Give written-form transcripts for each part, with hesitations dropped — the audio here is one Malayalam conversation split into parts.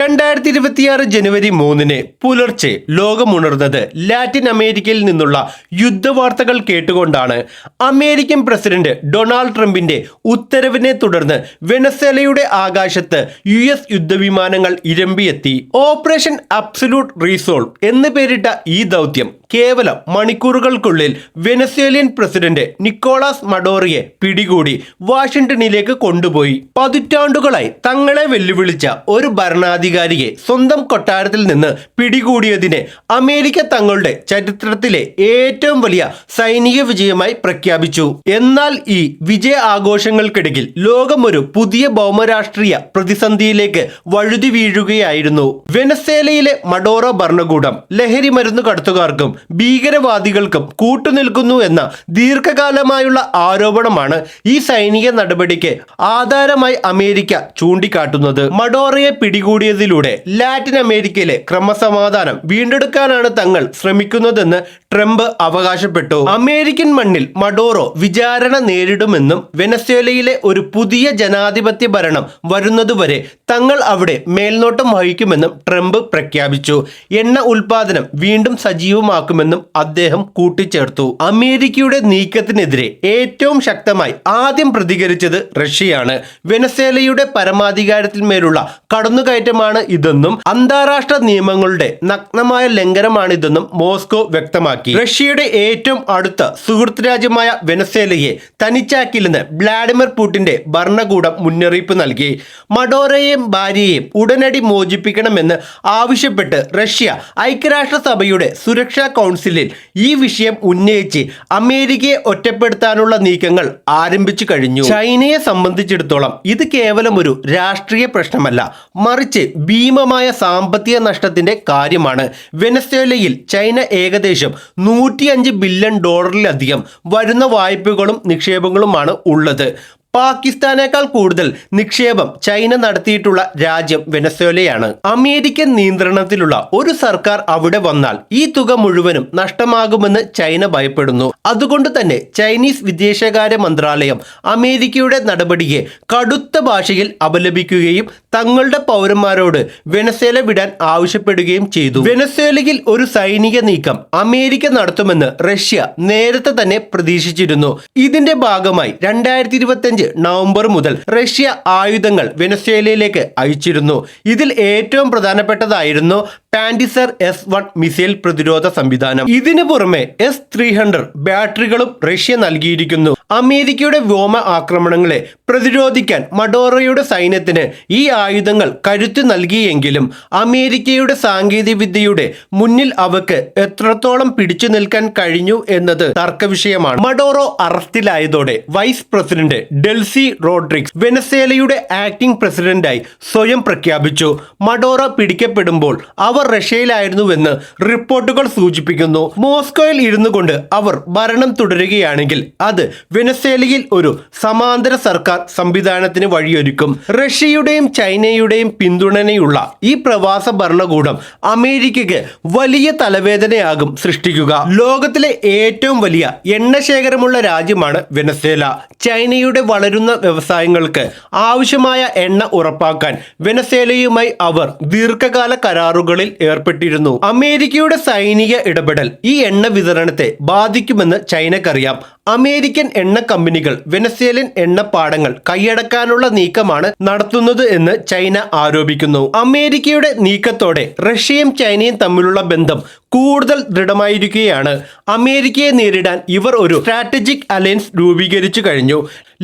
2026 ജനുവരി 3 പുലർച്ചെ ലോകമുണർന്നത് ലാറ്റിൻ അമേരിക്കയിൽ നിന്നുള്ള യുദ്ധവാർത്തകൾ കേട്ടുകൊണ്ടാണ്. അമേരിക്കൻ പ്രസിഡന്റ് ഡൊണാൾഡ് ട്രംപിന്റെ ഉത്തരവിനെ തുടർന്ന് വെനസ്വേലയുടെ ആകാശത്ത് US യുദ്ധവിമാനങ്ങൾ ഇരമ്പിയെത്തി. ഓപ്പറേഷൻ അബ്സല്യൂട്ട് റീസോൾവ് എന്ന് പേരിട്ട ഈ ദൗത്യം കേവലം മണിക്കൂറുകൾക്കുള്ളിൽ വെനസ്വേലിയൻ പ്രസിഡന്റ് നിക്കോളാസ് മഡോറയെ പിടികൂടി വാഷിംഗ്ടണിലേക്ക് കൊണ്ടുപോയി. പതിറ്റാണ്ടുകളായി തങ്ങളെ വെല്ലുവിളിച്ച ഒരു ഭരണാധികാരിയെ സ്വന്തം കൊട്ടാരത്തിൽ നിന്ന് പിടികൂടിയതിനെ അമേരിക്ക തങ്ങളുടെ ചരിത്രത്തിലെ ഏറ്റവും വലിയ സൈനിക വിജയമായി പ്രഖ്യാപിച്ചു. എന്നാൽ ഈ വിജയ ആഘോഷങ്ങൾക്കിടയിൽ ലോകം ഒരു പുതിയ ഭൗമരാഷ്ട്രീയ പ്രതിസന്ധിയിലേക്ക് വഴുതി വീഴുകയായിരുന്നു. വെനസ്വേലയിലെ മഡോറോ ഭരണകൂടം ലഹരി മരുന്ന് കടത്തുകാർക്കും ഭീകരവാദികൾക്കും കൂട്ടുനിൽക്കുന്നു എന്ന ദീർഘകാലമായുള്ള ആരോപണമാണ് ഈ സൈനിക നടപടിക്ക് ആധാരമായി അമേരിക്ക ചൂണ്ടിക്കാട്ടുന്നത്. മഡോറയെ പിടികൂടിയതിലൂടെ ലാറ്റിൻ അമേരിക്കയിലെ ക്രമസമാധാനം വീണ്ടെടുക്കാനാണ് തങ്ങൾ ശ്രമിക്കുന്നതെന്ന് ട്രംപ് അവകാശപ്പെട്ടു. അമേരിക്കൻ മണ്ണിൽ മഡോറോ വിചാരണ നേരിടുമെന്നും വെനസ്വേലയിലെ ഒരു പുതിയ ജനാധിപത്യ ഭരണം വരുന്നതുവരെ തങ്ങൾ അവിടെ മേൽനോട്ടം വഹിക്കുമെന്നും ട്രംപ് പ്രഖ്യാപിച്ചു. എണ്ണ ഉൽപാദനം വീണ്ടും സജീവമാക്കുമെന്നും അദ്ദേഹം കൂട്ടിച്ചേർത്തു. അമേരിക്കയുടെ നീക്കത്തിനെതിരെ ഏറ്റവും ശക്തമായി ആദ്യം പ്രതികരിച്ചത് റഷ്യയാണ്. വെനസ്വേലയുടെ പരമാധികാരത്തിന്മേലുള്ള കടന്നുകയറ്റമാണ് ഇതെന്നും അന്താരാഷ്ട്ര നിയമങ്ങളുടെ നഗ്നമായ ലംഘനമാണിതെന്നും മോസ്കോ വ്യക്തമാക്കി. റഷ്യയുടെ ഏറ്റവും അടുത്ത സുഹൃത്ത് രാജ്യമായ വെനസ്വേലയെ തനിച്ചാക്കില്ലെന്ന് വ്ളാഡിമിർ പുടിന്റെ ഭരണകൂടം മുന്നറിയിപ്പ് നൽകി. മഡോറയെയും ഭാര്യയെയും ഉടനടി മോചിപ്പിക്കണമെന്ന് ആവശ്യപ്പെട്ട് റഷ്യ ഐക്യരാഷ്ട്രസഭയുടെ സുരക്ഷാ കൗൺസിലിൽ ഈ വിഷയം ഉന്നയിച്ച് അമേരിക്കയെ ഒറ്റപ്പെടുത്താനുള്ള നീക്കങ്ങൾ ആരംഭിച്ചു കഴിഞ്ഞു. ചൈനയെ സംബന്ധിച്ചിടത്തോളം ഇത് കേവലം ഒരു രാഷ്ട്രീയ പ്രശ്നമല്ല, മറിച്ച് ഭീമമായ സാമ്പത്തിക നഷ്ടത്തിന്റെ കാര്യമാണ്. വെനസ്വേലയിൽ ചൈന ഏകദേശം $105 ബില്യൺ വരുന്ന വായ്പകളും നിക്ഷേപങ്ങളുമാണ് ഉള്ളത്. പാകിസ്ഥാനേക്കാൾ കൂടുതൽ നിക്ഷേപം ചൈന നടത്തിയിട്ടുള്ള രാജ്യം വെനസ്വേലയാണ്. അമേരിക്കൻ നിയന്ത്രണത്തിലുള്ള ഒരു സർക്കാർ അവിടെ വന്നാൽ ഈ തുക മുഴുവനും നഷ്ടമാകുമെന്ന് ചൈന ഭയപ്പെടുന്നു. അതുകൊണ്ട് തന്നെ ചൈനീസ് വിദേശകാര്യ മന്ത്രാലയം അമേരിക്കയുടെ നടപടിയെ കടുത്ത ഭാഷയിൽ അപലപിക്കുകയും തങ്ങളുടെ പൗരന്മാരോട് വെനസ്വേല വിടാൻ ആവശ്യപ്പെടുകയും ചെയ്തു. വെനസ്വേലയിൽ ഒരു സൈനിക നീക്കം അമേരിക്ക നടത്തുമെന്ന് റഷ്യ നേരത്തെ തന്നെ പ്രതീക്ഷിച്ചിരുന്നു. ഇതിന്റെ ഭാഗമായി 2025 നവംബർ മുതൽ റഷ്യ ആയുധങ്ങൾ വെനസ്വേലയിലേക്ക് അയച്ചിരുന്നു. ഇതിൽ ഏറ്റവും പ്രധാനപ്പെട്ടതായിരുന്നു പാന്റിസർ S-1 മിസൈൽ പ്രതിരോധ സംവിധാനം. ഇതിനു പുറമെ S-300 ബാറ്ററികളും റഷ്യ നൽകിയിരിക്കുന്നു. അമേരിക്കയുടെ വ്യോമ ആക്രമണങ്ങളെ പ്രതിരോധിക്കാൻ മഡോറയുടെ സൈന്യത്തിന് ഈ ആയുധങ്ങൾ കരുത്ത് നൽകിയെങ്കിലും അമേരിക്കയുടെ സാങ്കേതിക വിദ്യയുടെ മുന്നിൽ അവക്ക് എത്രത്തോളം പിടിച്ചു നിൽക്കാൻ കഴിഞ്ഞു എന്നത് തർക്കവിഷയമാണ്. മഡോറോ അറസ്റ്റിലായതോടെ വൈസ് പ്രസിഡന്റ് ഡെൽസി റോഡ്രിഗ്സ് വെനസ്വേലയുടെ ആക്ടിംഗ് പ്രസിഡന്റായി സ്വയം പ്രഖ്യാപിച്ചു. മഡോറോ പിടിക്കപ്പെടുമ്പോൾ അവർ റഷ്യയിലായിരുന്നുവെന്ന് റിപ്പോർട്ടുകൾ സൂചിപ്പിക്കുന്നു. മോസ്കോയിൽ ഇരുന്നു കൊണ്ട് അവർ ഭരണം തുടരുകയാണെങ്കിൽ അത് വെനസ്വേലയിൽ ഒരു സമാന്തര സർക്കാർ സംവിധാനത്തിന് വഴിയൊരുക്കും. റഷ്യയുടെയും ചൈനയുടെയും പിന്തുണയുള്ള ഈ പ്രവാസ ഭരണകൂടം അമേരിക്കയ്ക്ക് വലിയ തലവേദനയാകും സൃഷ്ടിക്കുക. ലോകത്തിലെ ഏറ്റവും വലിയ എണ്ണ ശേഖരമുള്ള രാജ്യമാണ് വെനസ്വേല. ചൈനയുടെ വളരുന്ന വ്യവസായങ്ങൾക്ക് ആവശ്യമായ എണ്ണ ഉറപ്പാക്കാൻ വെനസ്വേലയുമായി അവർ ദീർഘകാല കരാറുകളിൽ ഏർപ്പെട്ടിരുന്നു. അമേരിക്കയുടെ സൈനിക ഇടപെടൽ ഈ എണ്ണ വിതരണത്തെ ബാധിക്കുമെന്ന് ചൈനക്കറിയാം. അമേരിക്കൻ എണ്ണ കമ്പനികൾ വെനസ്വേലൻ എണ്ണപ്പാടങ്ങൾ കൈയടക്കാനുള്ള നീക്കമാണ് നടത്തുന്നത് എന്ന് ചൈന ആരോപിക്കുന്നു. അമേരിക്കയുടെ നീക്കത്തോടെ റഷ്യയും ചൈനയും തമ്മിലുള്ള ബന്ധം കൂടുതൽ ദൃഢമായിരിക്കുകയാണ്. അമേരിക്കയെ നേരിടാൻ ഇവർ ഒരു സ്ട്രാറ്റജിക് അലയൻസ് രൂപീകരിച്ചു കഴിഞ്ഞു.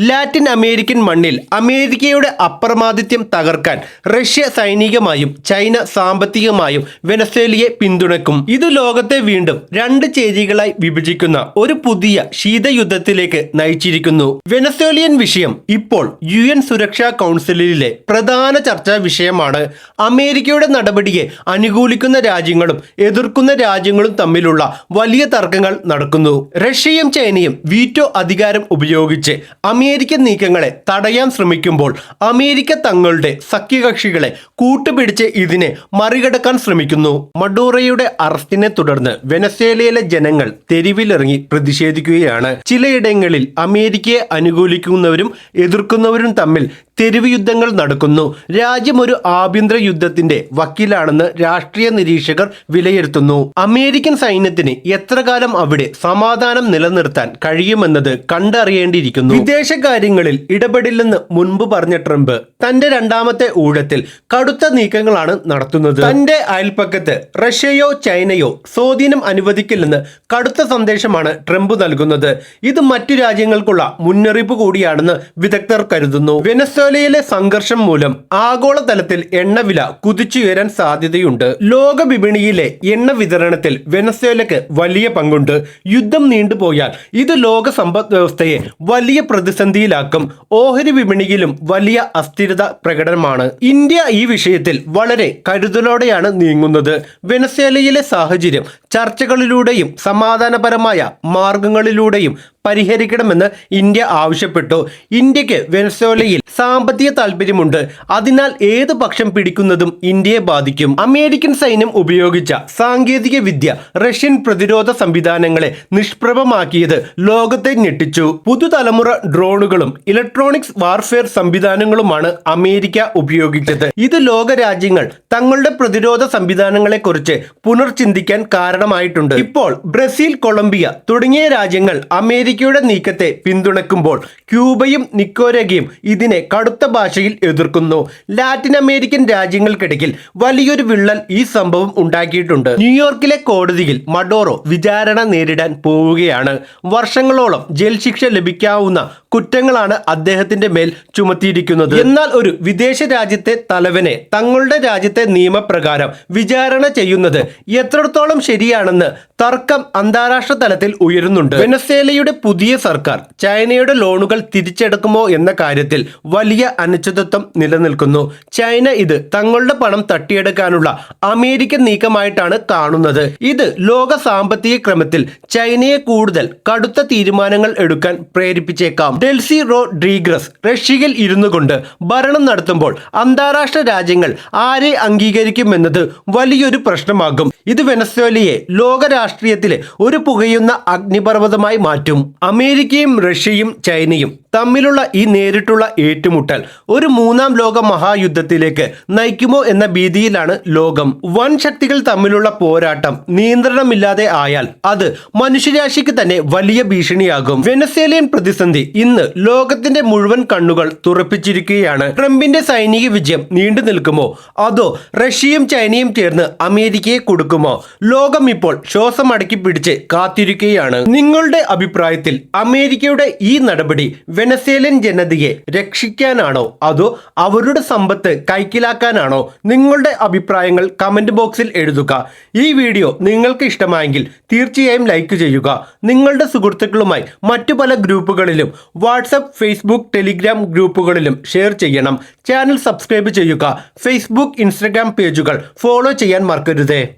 ലാറ്റിൻ അമേരിക്കൻ മണ്ണിൽ അമേരിക്കയുടെ അപ്രമാദിത്യം തകർക്കാൻ റഷ്യ സൈനികമായും ചൈന സാമ്പത്തികമായും വെനസ്വേലയെ പിന്തുണയ്ക്കും. ഇത് ലോകത്തെ വീണ്ടും രണ്ട് ചേരികളായി വിഭജിക്കുന്ന ഒരു പുതിയ ശീതയുദ്ധത്തിലേക്ക് നയിച്ചിരിക്കുന്നു. വെനസ്വേലിയൻ വിഷയം ഇപ്പോൾ UN സുരക്ഷാ കൗൺസിലിലെ പ്രധാന ചർച്ചാ വിഷയമാണ്. അമേരിക്കയുടെ നടപടിയെ അനുകൂലിക്കുന്ന രാജ്യങ്ങളും എതിർക്കുന്ന രാജ്യങ്ങളും തമ്മിലുള്ള വലിയ തർക്കങ്ങൾ നടക്കുന്നു. റഷ്യയും ചൈനയും വീറ്റോ അധികാരം ഉപയോഗിച്ച് അമേരിക്കൻ നീക്കങ്ങളെ തടയാൻ ശ്രമിക്കുമ്പോൾ അമേരിക്ക തങ്ങളുടെ സഖ്യകക്ഷികളെ കൂട്ടുപിടിച്ച് ഇതിനെ മറികടക്കാൻ ശ്രമിക്കുന്നു. മഡോറയുടെ അറസ്റ്റിനെ തുടർന്ന് വെനസ്വേലയിലെ ജനങ്ങൾ തെരുവിലിറങ്ങി പ്രതിഷേധിക്കുകയാണ്. ചിലയിടങ്ങളിൽ അമേരിക്കയെ അനുകൂലിക്കുന്നവരും എതിർക്കുന്നവരും തമ്മിൽ തെരുവ് യുദ്ധങ്ങൾ നടക്കുന്നു. രാജ്യം ഒരു ആഭ്യന്തര യുദ്ധത്തിന്റെ വക്കീലാണെന്ന് രാഷ്ട്രീയ നിരീക്ഷകർ വിലയിരുത്തുന്നു. അമേരിക്കൻ സൈന്യത്തിന് എത്ര കാലം അവിടെ സമാധാനം നിലനിർത്താൻ കഴിയുമെന്നത് കണ്ടറിയേണ്ടിയിരിക്കുന്നു. വിദേശകാര്യങ്ങളിൽ ഇടപെടില്ലെന്ന് മുൻപ് പറഞ്ഞ ട്രംപ് തന്റെ രണ്ടാമത്തെ ഊഴത്തിൽ കടുത്ത നീക്കങ്ങളാണ് നടത്തുന്നത്. തന്റെ അയൽപ്പക്കത്ത് റഷ്യയോ ചൈനയോ സ്വാധീനം അനുവദിക്കില്ലെന്ന് കടുത്ത സന്ദേശമാണ് ട്രംപ് നൽകുന്നത്. ഇത് മറ്റു രാജ്യങ്ങൾക്കുള്ള മുന്നറിയിപ്പ് കൂടിയാണെന്ന് വിദഗ്ധർ കരുതുന്നു. വെനസ്വേലയിലെ സംഘർഷം മൂലം ആഗോളതലത്തിൽ എണ്ണവില കുതിച്ചുയരാൻ സാധ്യതയുണ്ട്. ലോക വിപണിയിലെ എണ്ണ വിതരണത്തിൽ വെനസ്വേലയ്ക്ക് വലിയ പങ്കുണ്ട്. യുദ്ധം നീണ്ടുപോയാൽ ഇത് ലോക സമ്പദ് വ്യവസ്ഥയെ വലിയ പ്രതിസന്ധിയിലാക്കും. ഓഹരി വിപണിയിലും വലിയ അസ്ഥിരത പ്രകടമാണ്. ഇന്ത്യ ഈ വിഷയത്തിൽ വളരെ കരുതലോടെയാണ് നീങ്ങുന്നത്. വെനസ്വേലയിലെ സാഹചര്യം ചർച്ചകളിലൂടെയും സമാധാനപരമായ മാർഗങ്ങളിലൂടെയും പരിഹരിക്കണമെന്ന് ഇന്ത്യ ആവശ്യപ്പെട്ടു. ഇന്ത്യക്ക് വെനസ്വേലയിൽ സാമ്പത്തിക താൽപര്യമുണ്ട്. അതിനാൽ ഏത് പക്ഷം പിടിക്കുന്നതും ഇന്ത്യയെ ബാധിക്കും. അമേരിക്കൻ സൈന്യം ഉപയോഗിച്ച സാങ്കേതിക വിദ്യ റഷ്യൻ പ്രതിരോധ സംവിധാനങ്ങളെ നിഷ്പ്രഭമാക്കിയത് ലോകത്തെ ഞെട്ടിച്ചു. പുതുതലമുറ ഡ്രോണുകളും ഇലക്ട്രോണിക്സ് വാർഫെയർ സംവിധാനങ്ങളുമാണ് അമേരിക്ക ഉപയോഗിച്ചത്. ഇത് ലോക രാജ്യങ്ങൾ തങ്ങളുടെ പ്രതിരോധ സംവിധാനങ്ങളെക്കുറിച്ച് പുനർചിന്തിക്കാൻ കാരണമായിട്ടുണ്ട്. ഇപ്പോൾ ബ്രസീൽ, കൊളംബിയ തുടങ്ങിയ രാജ്യങ്ങൾ അമേരിക്കയുടെ നീക്കത്തെ പിന്തുണയ്ക്കുമ്പോൾ ക്യൂബയും നിക്കോരാഗ്വയും ഇതിനെ കടുത്ത ഭാഷയിൽ എതിർക്കുന്നു. ലാറ്റിൻ അമേരിക്കൻ രാജ്യങ്ങൾക്കിടയിൽ വലിയൊരു വിള്ളൽ ഈ സംഭവം ഉണ്ടാക്കിയിട്ടുണ്ട്. ന്യൂയോർക്കിലെ കോടതിയിൽ മഡോറോ വിചാരണ നേരിടാൻ പോവുകയാണ്. വർഷങ്ങളോളം ജയിൽ ശിക്ഷ ലഭിക്കാവുന്ന കുറ്റങ്ങളാണ് അദ്ദേഹത്തിന്റെ മേൽ ചുമത്തിയിരിക്കുന്നത്. എന്നാൽ ഒരു വിദേശ രാജ്യത്തെ തലവനെ തങ്ങളുടെ രാജ്യത്തെ നിയമപ്രകാരം വിചാരണ ചെയ്യുന്നത് എത്രത്തോളം ശരിയാണെന്ന് തർക്കം അന്താരാഷ്ട്ര തലത്തിൽ ഉയരുന്നുണ്ട്. വെനസ്വേലയുടെ പുതിയ സർക്കാർ ചൈനയുടെ ലോണുകൾ തിരിച്ചെടുക്കുമോ എന്ന കാര്യത്തിൽ വലിയ അനിശ്ചിതത്വം നിലനിൽക്കുന്നു. ചൈന ഇത് തങ്ങളുടെ പണം തട്ടിയെടുക്കാനുള്ള അമേരിക്കൻ നീക്കമായിട്ടാണ് കാണുന്നത്. ഇത് ലോക സാമ്പത്തിക ക്രമത്തിൽ ചൈനയെ കൂടുതൽ കടുത്ത തീരുമാനങ്ങൾ എടുക്കാൻ പ്രേരിപ്പിച്ചേക്കാം. ഡെൽസി റോഡ്രിഗസ് റഷ്യയിൽ ഇരുന്നു കൊണ്ട് ഭരണം നടത്തുമ്പോൾ അന്താരാഷ്ട്ര രാജ്യങ്ങൾ ആരെ അംഗീകരിക്കുമെന്നത് വലിയൊരു പ്രശ്നമാകും. ഇത് വെനസ്വേലയെ ലോക രാഷ്ട്രീയത്തിലെ ഒരു പുകയുന്ന അഗ്നിപർവ്വതമായി മാറ്റും. അമേരിക്കയും റഷ്യയും ചൈനയും തമ്മിലുള്ള ഈ നേരിട്ടുള്ള ഏറ്റുമുട്ടൽ ഒരു മൂന്നാം ലോക മഹായുദ്ധത്തിലേക്ക് നയിക്കുമോ എന്ന ഭീതിയിലാണ് ലോകം. വൻ ശക്തികൾ തമ്മിലുള്ള പോരാട്ടം നിയന്ത്രണമില്ലാതെ ആയാൽ അത് മനുഷ്യരാശിക്ക് തന്നെ വലിയ ഭീഷണിയാകും. വെനസ്വേലിയൻ പ്രതിസന്ധി ഇന്ന് ലോകത്തിന്റെ മുഴുവൻ കണ്ണുകൾ തുറപ്പിച്ചിരിക്കുകയാണ്. ട്രംപിന്റെ സൈനിക വിജയം നീണ്ടു നിൽക്കുമോ അതോ റഷ്യയും ചൈനയും ചേർന്ന് അമേരിക്കയെ കൊടുക്കുമോ? ലോകം ഇപ്പോൾ ശ്വാസം അടക്കി പിടിച്ച് കാത്തിരിക്കുകയാണ്. നിങ്ങളുടെ അഭിപ്രായത്തിൽ അമേരിക്കയുടെ ഈ നടപടി വെനസ്വേലിയൻ ജനതയെ രക്ഷിക്കാനാണോ അതോ അവരുടെ സമ്പത്ത് കൈക്കലാക്കാനാണോ? നിങ്ങളുടെ അഭിപ്രായങ്ങൾ കമന്റ് ബോക്സിൽ എഴുതുക. ഈ വീഡിയോ നിങ്ങൾക്ക് ഇഷ്ടമായെങ്കിൽ തീർച്ചയായും ലൈക്ക് ചെയ്യുക. നിങ്ങളുടെ സുഹൃത്തുക്കളുമായി മറ്റു പല ഗ്രൂപ്പുകളിലും വാട്സപ്പ്, ഫേസ്ബുക്ക്, ടെലിഗ്രാം ഗ്രൂപ്പുകളിലും ഷെയർ ചെയ്യണം. ചാനൽ സബ്സ്ക്രൈബ് ചെയ്യുക. ഫേസ്ബുക്ക്, ഇൻസ്റ്റഗ്രാം പേജുകൾ ഫോളോ ചെയ്യാൻ മറക്കരുത്.